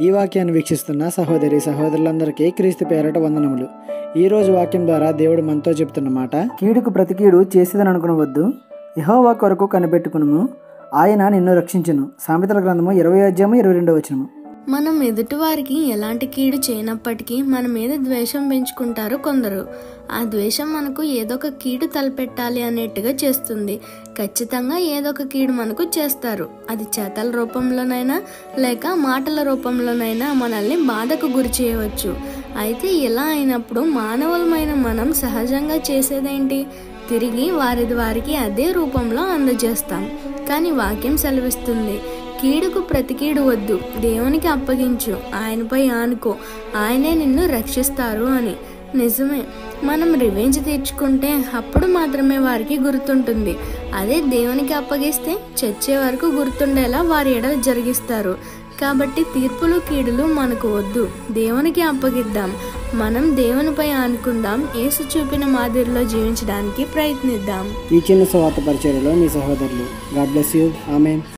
ఈ వాక్యాన్ని వీక్షిస్తున్న సహోదరి సహోదరులందరికీ క్రీస్తు పేరట వందనములు. ఈరోజు వాక్యం ద్వారా దేవుడు మనతో చెప్తున్న మాట, కీడుకు ప్రతి కీడు చేసేదని అనుకునవద్దు, యెహోవా కొరకు కనిపెట్టుకును, ఆయన నిన్ను రక్షించును. సామెతల గ్రంథము 20:22. మనం ఎదుటివారికి ఎలాంటి కీడు చేయనప్పటికీ మన మీద ద్వేషం పెంచుకుంటారు కొందరు. ఆ ద్వేషం మనకు ఏదొక కీడు తలపెట్టాలి అనేట్టుగా చేస్తుంది. ఖచ్చితంగా ఏదొక కీడు మనకు చేస్తారు. అది చేతల రూపంలోనైనా లేక మాటల రూపంలోనైనా మనల్ని బాధకు గురి చేయవచ్చు. అయితే ఇలా అయినప్పుడు మానవులమైన మనం సహజంగా చేసేదేంటి? తిరిగి వారికి అదే రూపంలో అందజేస్తాం. కానీ వాక్యం సెలవిస్తుంది, కీడుకు ప్రతి కీడు వద్దు, దేవునికి అప్పగించు, ఆయనపై ఆనుకో, ఆయనే నిన్ను రక్షిస్తారు అని. నిజమే, మనం రివెంజ్ తీర్చుకుంటే అప్పుడు మాత్రమే వారికి గుర్తుంటుంది. అదే దేవునికి అప్పగిస్తే చచ్చే వరకు గుర్తుండేలా వారి ఎడల జరిగిస్తారు. కాబట్టి తీర్పులు కీడులు మనకు వద్దు, దేవునికి అప్పగిద్దాం. మనం దేవునిపై ఆనుకుందాం, యేసు చూపిన మాదిరిలో జీవించడానికి ప్రయత్నిద్దాం. ఈ చిన్న సువార్త పరిచర్యలో మీ సహోదరులు. God bless you. ఆమేన్.